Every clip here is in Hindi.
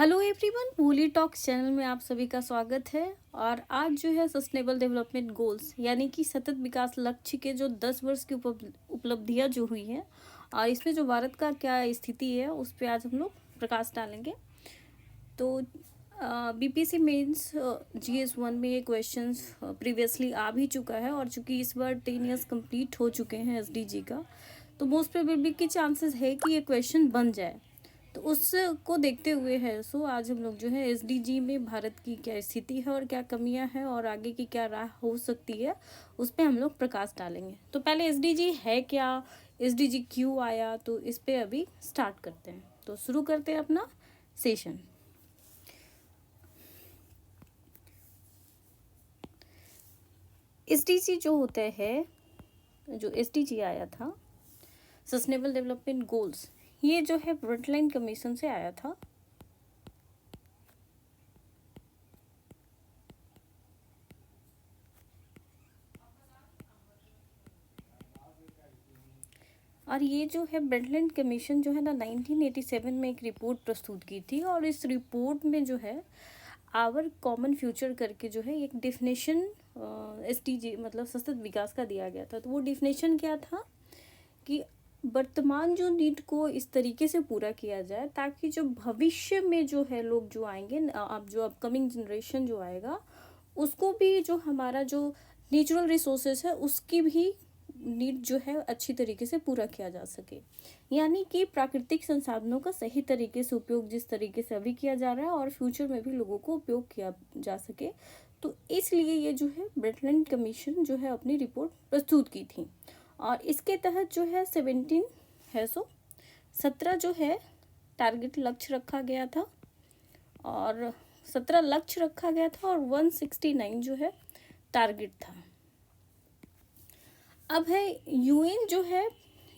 Hello everyone, woolly talks channel में आप सभी का स्वागत है। और आज जो है सस्टेनेबल डेवलपमेंट गोल्स यानी कि सतत विकास लक्ष्य के जो 10 वर्ष की उपलब्धियां जो हुई हैं और इसमें जो भारत का क्या स्थिति है उस पर आज हम लोग प्रकाश डालेंगे। तो बीपीएससी मेंस जीएस 1 में ये क्वेश्चंस प्रीवियसली आ भी चुका है और चूंकि इस बार 10 ईयर्स कंप्लीट हो चुके हैं एसडीजी का, तो मोस्ट प्रोबेबली की चांसेस है कि ये क्वेश्चन बन जाए। तो उसको देखते हुए है आज हम लोग जो है एसडीजी में भारत की क्या स्थिति है और क्या कमियां हैं और आगे की क्या राह हो सकती है उस पर हम लोग प्रकाश डालेंगे। तो पहले एसडीजी है क्या, एसडीजी क्यों आया, तो इस पे अभी स्टार्ट करते हैं। तो शुरू करते हैं अपना सेशन। एसडीजी जो होता है, जो एसडीजी आया था सस्टेनेबल डेवलपमेंट गोल्स, ये जो है ब्रंटलाइन कमीशन से आया था। और ये जो है ब्रंटलाइन कमीशन जो है ना 1987 में एक रिपोर्ट प्रस्तुत की थी और इस रिपोर्ट में जो है आवर कॉमन फ्यूचर करके जो है एक डेफिनेशन एसडीजी मतलब सतत विकास का दिया गया था। तो वो डेफिनेशन क्या था कि वर्तमान जो नीड को इस तरीके से पूरा किया जाए ताकि जो भविष्य में जो है लोग जो आएंगे, अब जो अपकमिंग जनरेशन जो आएगा उसको भी जो हमारा जो नेचुरल रिसोर्सेज है उसकी भी नीड जो है अच्छी तरीके से पूरा किया जा सके। यानी कि प्राकृतिक संसाधनों का सही तरीके से उपयोग जिस तरीके से अभी किया जा रहा है और फ्यूचर में भी लोगों को उपयोग किया जा सके। तो इसलिए ये जो है ब्रंटलाइन कमीशन जो है अपनी रिपोर्ट प्रस्तुत की थी और इसके तहत जो है 17 जो है टारगेट लक्ष्य रखा गया था और 17 लक्ष्य रखा गया था और 169 जो है टारगेट था। अब है यूएन जो है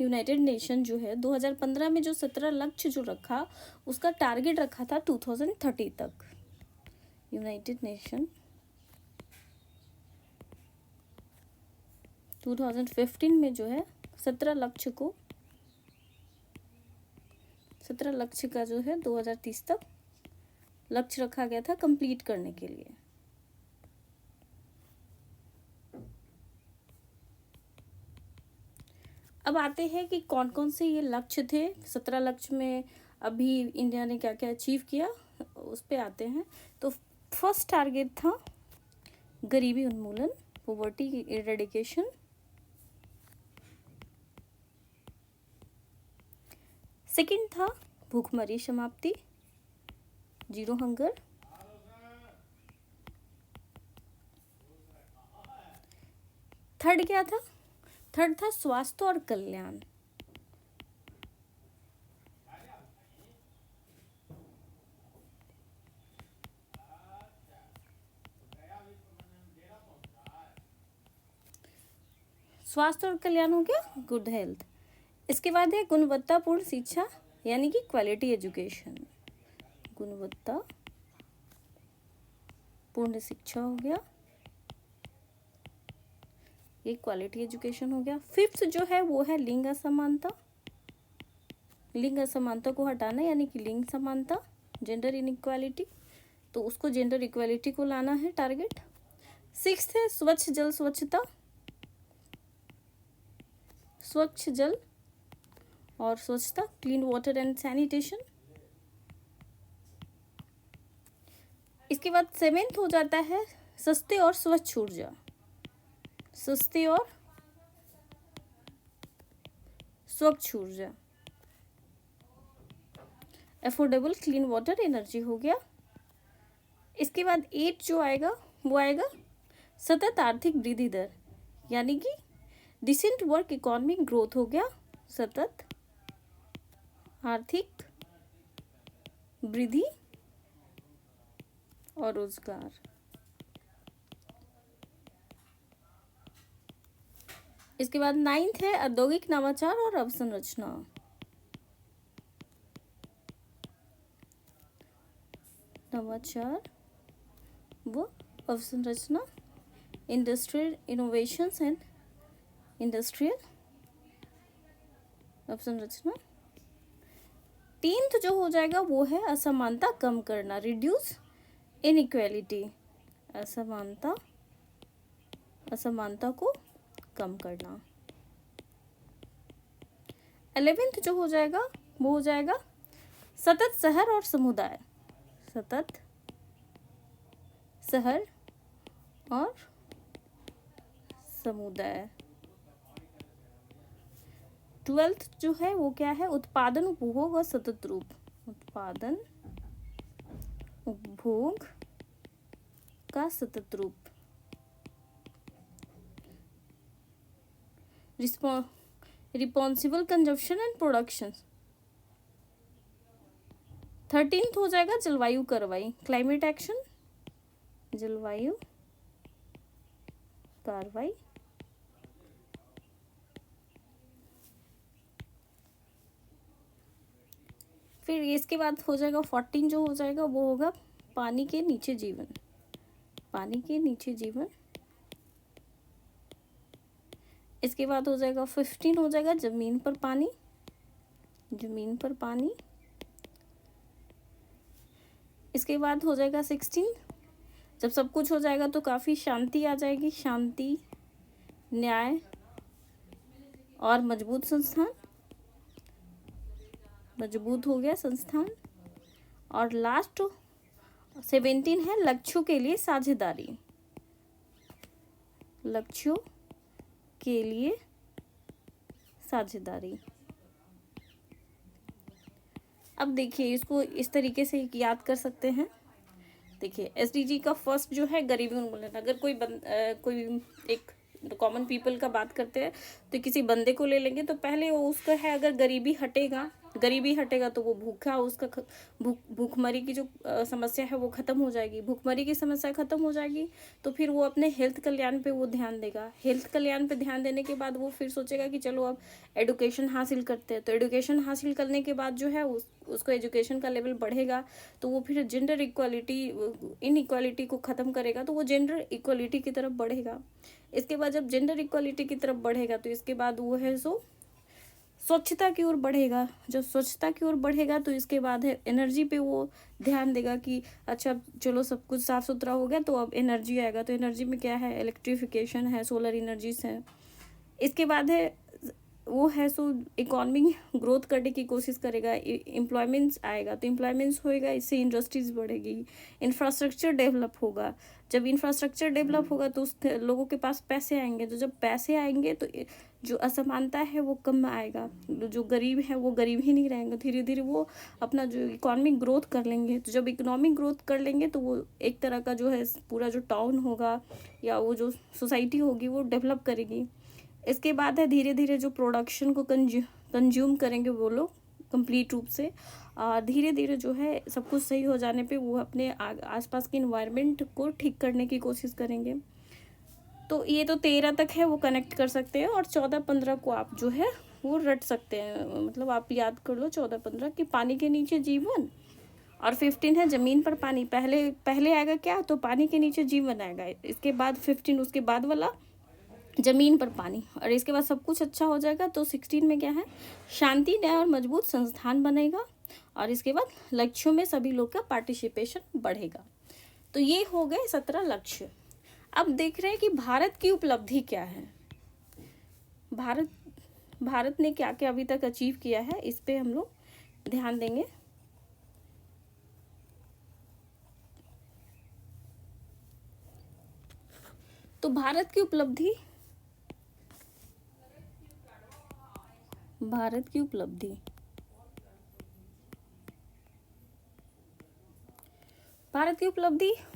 यूनाइटेड नेशन जो है 2015 में जो 17 लक्ष्य जो रखा उसका टारगेट रखा था 2030 तक। यूनाइटेड नेशन 2015 में जो है 17 लक्ष्य का जो है 2030 तक लक्ष्य रखा गया था कंप्लीट करने के लिए। अब आते हैं कि कौन कौन से ये लक्ष्य थे। 17 लक्ष्य में अभी इंडिया ने क्या क्या अचीव किया उस पे आते हैं। तो फर्स्ट टारगेट था गरीबी उन्मूलन, पॉवर्टी इरेडिकेशन। सेकंड था भूखमरी समाप्ति, जीरो हंगर। थर्ड क्या था? थर्ड था स्वास्थ्य और कल्याण। स्वास्थ्य और कल्याण हो गया, गुड हेल्थ। इसके बाद है गुणवत्तापूर्ण शिक्षा यानी कि क्वालिटी एजुकेशन। गुणवत्ता पूर्ण शिक्षा हो गया, ये क्वालिटी एजुकेशन हो गया। फिफ्थ जो है वो है लिंग असमानता। लिंग असमानता को हटाना यानी कि लिंग समानता, जेंडर इनइक्वालिटी, तो उसको जेंडर इक्वालिटी को लाना है टारगेट। सिक्स्थ है स्वच्छ जल स्वच्छता, स्वच्छ जल और स्वच्छता, क्लीन वाटर एंड सैनिटेशन। इसके बाद सेवेंथ हो जाता है सस्ते और स्वच्छ ऊर्जा, सस्ती और स्वच्छ ऊर्जा, अफोर्डेबल क्लीन वाटर एनर्जी हो गया। इसके बाद 8 जो आएगा वो आएगा सतत आर्थिक वृद्धि दर यानी कि डिसेंट वर्क इकोनॉमिक ग्रोथ हो गया, सतत आर्थिक वृद्धि और रोजगार। इसके बाद 9th है औद्योगिक नवाचार और अवसंरचना। नवाचार वो अवसंरचना, इंडस्ट्रियल इनोवेशंस एंड इंडस्ट्रियल अवसंरचना। 14th जो हो जाएगा वो है असमानता कम करना, रिड्यूस इनइक्वालिटी, असमानता को कम करना। 11th जो हो जाएगा वो हो जाएगा सतत शहर और समुदाय, सतत शहर और समुदाय। 12th जो है वो क्या है, उत्पादन उपभोग और सतत रूप, उत्पादन उपभोग का सतत रूप। Responsible consumption and production. 13th हो जाएगा जलवायु कार्रवाई, क्लाइमेट एक्शन, जलवायु कार्रवाई। फिर इसके बाद हो जाएगा 14 जो हो जाएगा वो होगा पानी के नीचे जीवन, पानी के नीचे जीवन। इसके बाद हो जाएगा 15 हो जाएगा जमीन पर पानी, जमीन पर पानी। इसके बाद हो जाएगा 16, जब सब कुछ हो जाएगा तो काफ़ी शांति आ जाएगी, शांति, न्याय और मजबूत संस्थान, मजबूत हो गया संस्थान। और लास्ट 17 है लक्ष्यों के लिए साझेदारी, लक्ष्यों के लिए साझेदारी। अब देखिए इसको इस तरीके से याद कर सकते हैं। देखिए एसडीजी का फर्स्ट जो है गरीबी उन्मूलन। अगर कोई एक कॉमन पीपल का बात करते हैं तो किसी बंदे को ले लेंगे तो पहले वो उसका है, अगर गरीबी हटेगा तो वो भूखा, उसका भूखमरी की जो समस्या है वो खत्म हो जाएगी। भूखमरी की समस्या खत्म हो जाएगी तो फिर वो अपने हेल्थ कल्याण पे वो ध्यान देगा। हेल्थ कल्याण पे ध्यान देने के बाद वो फिर सोचेगा कि चलो अब एडुकेशन हासिल करते हैं। तो एडुकेशन हासिल करने के बाद जो है उसको एजुकेशन का लेवल बढ़ेगा तो वो फिर जेंडर इनइक्वालिटी को ख़त्म करेगा, तो वो जेंडर इक्वालिटी की तरफ बढ़ेगा। इसके बाद जब जेंडर इक्वालिटी की तरफ बढ़ेगा तो इसके बाद वो है सो स्वच्छता की ओर बढ़ेगा। जब स्वच्छता की ओर बढ़ेगा तो इसके बाद है एनर्जी पे वो ध्यान देगा कि अच्छा चलो सब कुछ साफ़ सुथरा हो गया तो अब एनर्जी आएगा। तो एनर्जी में क्या है, इलेक्ट्रिफिकेशन है, सोलर एनर्जीज है। इसके बाद है वो है सो इकॉनमी ग्रोथ करने की कोशिश करेगा, एम्प्लॉयमेंट्स आएगा तो एम्प्लॉयमेंट्स होएगा, इससे इंडस्ट्रीज बढ़ेगी, इंफ्रास्ट्रक्चर डेवलप होगा। जब इंफ्रास्ट्रक्चर डेवलप होगा तो उस लोगों के पास पैसे आएंगे, तो जब पैसे आएंगे तो जो असमानता है वो कम आएगा, जो गरीब है वो गरीब ही नहीं रहेंगे, धीरे धीरे वो अपना जो इकॉनमिक ग्रोथ कर लेंगे। तो जब इकोनॉमिक ग्रोथ कर लेंगे तो वो एक तरह का जो है पूरा जो टाउन होगा या वो जो सोसाइटी होगी वो डेवलप करेगी। इसके बाद है धीरे धीरे जो प्रोडक्शन को कंज्यूम करेंगे वो लोग कंप्लीट रूप से, और धीरे धीरे जो है सब कुछ सही हो जाने पे वो अपने आसपास के इन्वायरमेंट को ठीक करने की कोशिश करेंगे। तो ये तो 13 तक है वो कनेक्ट कर सकते हैं, और 14-15 को आप जो है वो रट सकते हैं, मतलब आप याद कर लो 14-15 कि पानी के नीचे जीवन, और 15 है ज़मीन पर पानी। पहले आएगा क्या, तो पानी के नीचे जीवन आएगा, इसके बाद 15 उसके बाद वाला ज़मीन पर पानी, और इसके बाद सब कुछ अच्छा हो जाएगा। तो 16 में क्या है, शांति, न्याय और मजबूत संस्थान बनेगा, और इसके बाद लक्ष्यों में सभी लोग का पार्टिसिपेशन बढ़ेगा। तो ये हो गए 17 लक्ष्य। अब देख रहे हैं कि भारत की उपलब्धि क्या है, भारत ने क्या क्या अभी तक अचीव किया है, इस पे हम लोग ध्यान देंगे। तो भारत की उपलब्धि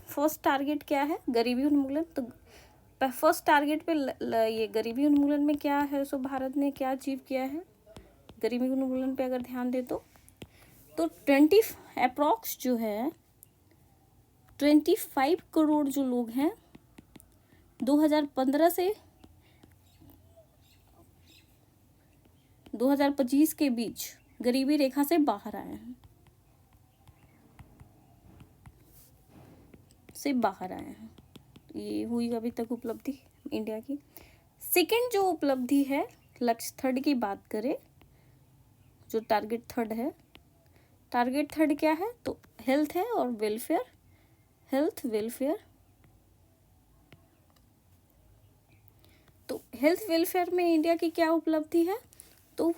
फर्स्ट टारगेट क्या है, गरीबी उन्मूलन। तो फर्स्ट टारगेट पे ये गरीबी उन्मूलन में क्या है, सो भारत ने क्या अचीव किया है गरीबी उन्मूलन पे अगर ध्यान दे तो 20 अप्रॉक्स जो है 25 करोड़ जो लोग हैं 2015 से 2025 के बीच गरीबी रेखा से बाहर आए हैं, ये हुई अभी तक उपलब्धि इंडिया की। सेकंड जो उपलब्धि है, लक्ष्य थर्ड की बात करें, जो टारगेट थर्ड है, टारगेट थर्ड क्या है, तो हेल्थ है और वेलफेयर, हेल्थ वेलफेयर। तो हेल्थ वेलफेयर में इंडिया की क्या उपलब्धि है, तो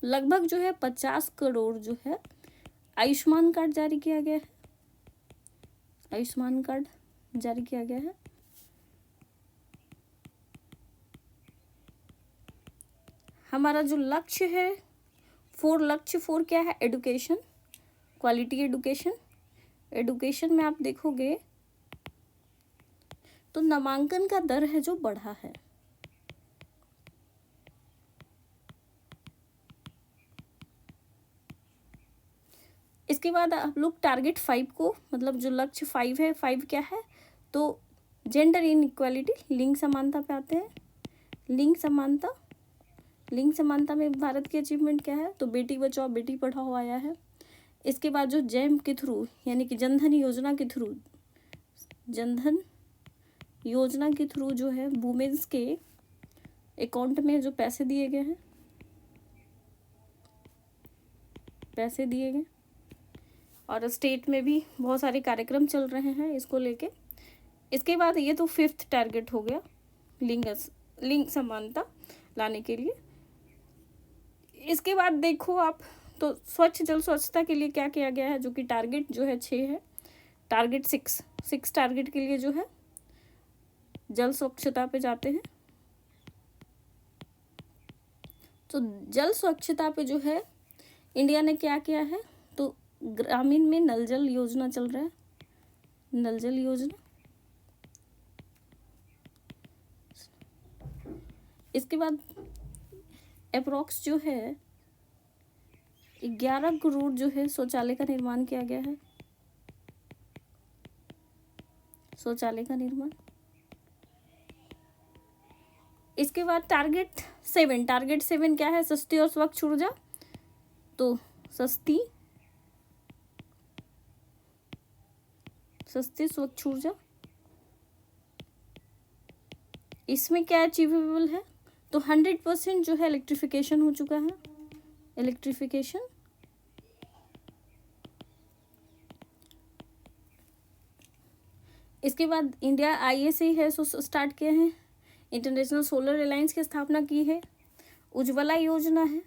लगभग जो है 50 करोड़ जो है आयुष्मान कार्ड जारी किया गया है, आयुष्मान कार्ड जारी किया गया है। हमारा जो लक्ष्य है, लक्ष्य 4 क्या है, एडुकेशन, क्वालिटी एडुकेशन। एडुकेशन में आप देखोगे तो नामांकन का दर है जो बढ़ा है। इसके बाद आप लोग टारगेट 5 को, मतलब जो लक्ष्य 5 है, 5 क्या है, तो जेंडर इनइक्वालिटी, लिंग समानता पे आते हैं। लिंग समानता, लिंग समानता में भारत की अचीवमेंट क्या है, तो बेटी बचाओ बेटी पढ़ाओ आया है। इसके बाद जो जैम के थ्रू, यानी कि जनधन योजना के थ्रू, जनधन योजना के थ्रू जो है वुमेन्स के अकाउंट में जो पैसे दिए गए हैं, पैसे दिए गए, और स्टेट में भी बहुत सारे कार्यक्रम चल रहे हैं इसको लेके। इसके बाद ये तो 5th टारगेट हो गया लिंग समानता लाने के लिए। इसके बाद देखो आप, तो स्वच्छ जल स्वच्छता के लिए क्या किया गया है, जो कि टारगेट जो है 6 है। टारगेट 6 टारगेट के लिए जो है जल स्वच्छता पे जाते हैं। तो जल स्वच्छता पे जो है इंडिया ने क्या किया है, तो ग्रामीण में नल जल योजना चल रहा है, नल जल योजना। इसके बाद अप्रोक्स जो है 11 करोड़ जो है शौचालय का निर्माण किया गया है, शौचालय का निर्माण। इसके बाद टारगेट 7 क्या है, सस्ती और स्वच्छ ऊर्जा। तो सस्ती स्वच्छ ऊर्जा, इसमें क्या अचीवेबल है, तो 100% जो है इलेक्ट्रिफिकेशन हो चुका है, इलेक्ट्रिफिकेशन। इसके बाद इंडिया ISA है सो स्टार्ट किए हैं, इंटरनेशनल सोलर अलायंस की स्थापना की है, उज्ज्वला योजना है,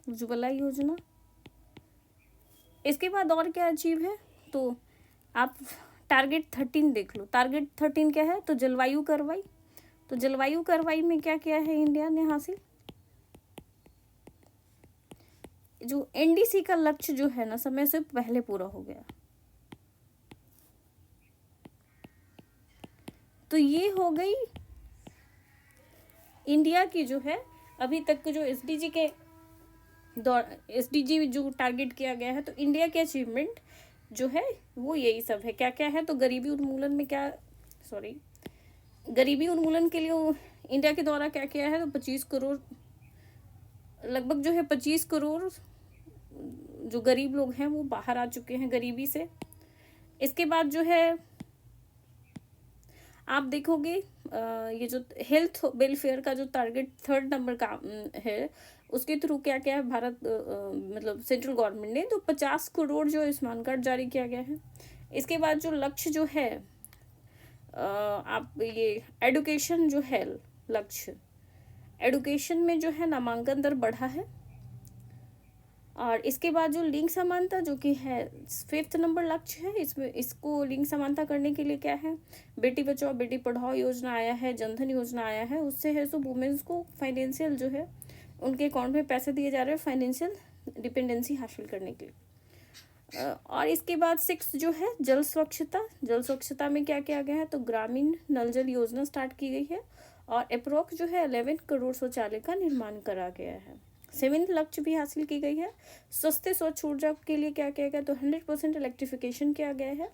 उज्ज्वला योजना। इसके बाद और क्या अचीव है, तो आप टारगेट 13 देख लो। टारगेट 13 क्या है, तो जलवायु कार्रवाई। तो जलवायु कार्रवाई में क्या किया है इंडिया ने हासिल, जो NDC का लक्ष्य जो है ना समय से पहले पूरा हो गया। तो ये हो गई इंडिया की जो है अभी तक जो SDG जो टारगेट किया गया है, तो इंडिया के अचीवमेंट जो है वो यही सब है। क्या क्या है, तो गरीबी उन्मूलन में गरीबी उन्मूलन के लिए इंडिया के द्वारा क्या किया है, तो 25 करोड़ लगभग जो है 25 करोड़ जो गरीब लोग हैं वो बाहर आ चुके हैं गरीबी से। इसके बाद जो है आप देखोगे ये जो हेल्थ वेलफेयर का जो टारगेट 3rd नंबर का है, उसके थ्रू क्या क्या है भारत मतलब सेंट्रल गवर्नमेंट ने, तो 50 करोड़ जो आयुष्मान कार्ड जारी किया गया है। इसके बाद जो लक्ष्य जो है आप ये एडुकेशन जो है लक्ष्य, एडुकेशन में जो है नामांकन दर बढ़ा है। और इसके बाद जो लिंग समानता जो कि है 5th नंबर लक्ष्य है, इसमें इसको लिंग समानता करने के लिए क्या है, बेटी बचाओ बेटी पढ़ाओ योजना आया है, जनधन योजना आया है। उससे है सो वुमेन्स को फाइनेंशियल जो है उनके अकाउंट में पैसे दिए जा रहे हैं फाइनेंशियल डिपेंडेंसी हासिल करने के लिए। और इसके बाद 6 जो है जल स्वच्छता। जल स्वच्छता में क्या किया गया है, तो ग्रामीण नल जल योजना स्टार्ट की गई है और अप्रोक्स जो है 11 करोड़ शौचालय का निर्माण करा गया है। 7th लक्ष्य भी हासिल की गई है। सस्ते स्वच्छ ऊर्जा के लिए क्या किया गया, तो 100% इलेक्ट्रिफिकेशन किया गया है।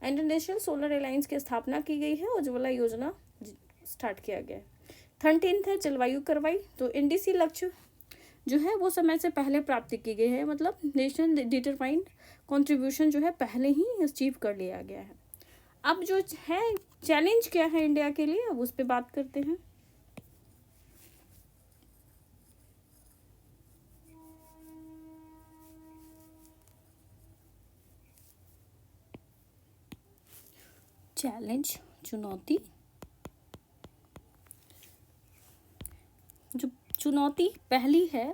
इंटरनेशनल सोलर अलायंस की स्थापना की गई है, उज्ज्वला योजना स्टार्ट किया गया है। 13th है जलवायु कार्रवाई। तो NDC लक्ष्य जो है वो समय से पहले प्राप्ति की गई है, मतलब नेशनल डिटरमाइंड कंट्रीब्यूशन जो है पहले ही अचीव कर लिया गया है। अब जो है चैलेंज क्या है इंडिया के लिए, अब उस पर बात करते हैं। चैलेंज, चुनौती। जो चुनौती पहली है,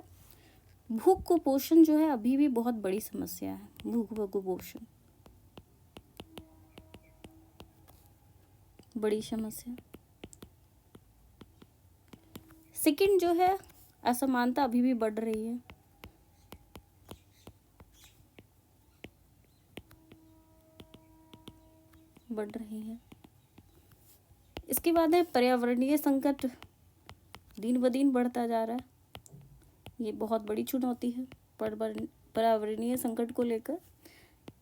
भूख कुपोषण जो है अभी भी बहुत बड़ी समस्या है। भूख व कुपोषण बड़ी समस्या। सेकंड जो है, असमानता अभी भी बढ़ रही है। बढ़ रही है। इसके बाद है पर्यावरणीय संकट, दिन ब दिन बढ़ता जा रहा है। ये बहुत बड़ी चुनौती है पर्यावरणीय संकट को लेकर।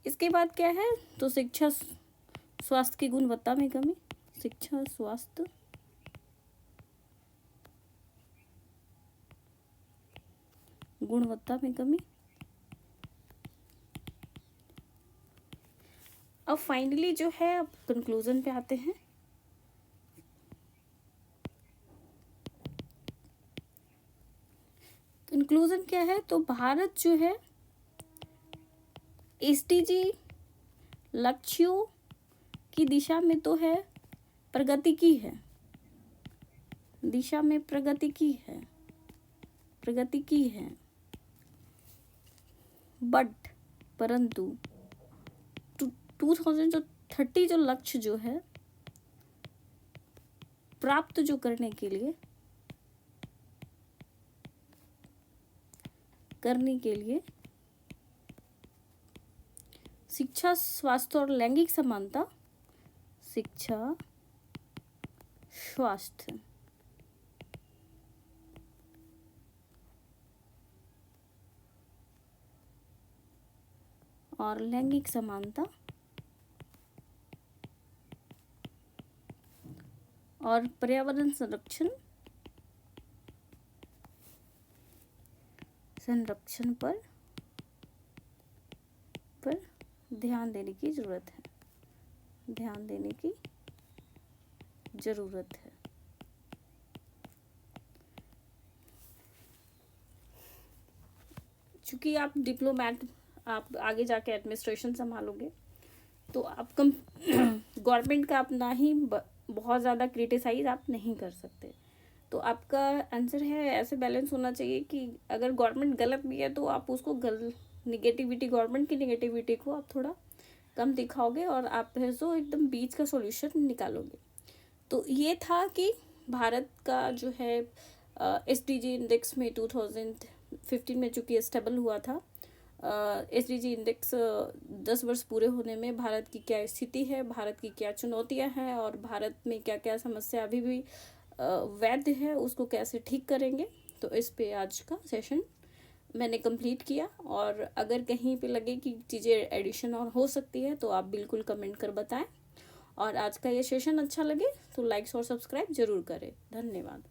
इसके बाद क्या है, तो शिक्षा स्वास्थ्य की गुणवत्ता में कमी। शिक्षा स्वास्थ्य गुणवत्ता में कमी। अब फाइनली जो है, अब कंक्लूजन पे आते हैं। कंक्लूजन क्या है, तो भारत जो है एसडीजी लक्ष्यों की दिशा में तो है, प्रगति की है, दिशा में प्रगति की है, प्रगति की है, बट परंतु 2030 जो लक्ष्य जो है प्राप्त जो करने के लिए शिक्षा, स्वास्थ्य और लैंगिक समानता, शिक्षा, स्वास्थ्य और लैंगिक समानता और पर्यावरण संरक्षण पर ध्यान देने की जरूरत है, ध्यान देने की जरूरत है। चूंकि आप डिप्लोमेट, आप आगे जाके एडमिनिस्ट्रेशन संभालोगे, तो आप गवर्नमेंट का अपना ही बहुत ज़्यादा क्रिटिसाइज आप नहीं कर सकते। तो आपका आंसर है, ऐसे बैलेंस होना चाहिए कि अगर गवर्नमेंट गलत भी है तो आप उसको गवर्नमेंट की निगेटिविटी को आप थोड़ा कम दिखाओगे और आप फिर जो एकदम बीच का सॉल्यूशन निकालोगे। तो ये था कि भारत का जो है एसडीजी इंडेक्स में 2015 में चूँकि स्टेबल हुआ था, एसडीजी इंडेक्स 10 वर्ष पूरे होने में भारत की क्या स्थिति है, भारत की क्या चुनौतियां हैं और भारत में क्या क्या समस्या अभी भी वैध है, उसको कैसे ठीक करेंगे। तो इस पे आज का सेशन मैंने कंप्लीट किया। और अगर कहीं पे लगे कि चीज़ें एडिशन और हो सकती है तो आप बिल्कुल कमेंट कर बताएं। और आज का ये सेशन अच्छा लगे तो लाइक्स और सब्सक्राइब जरूर करें। धन्यवाद।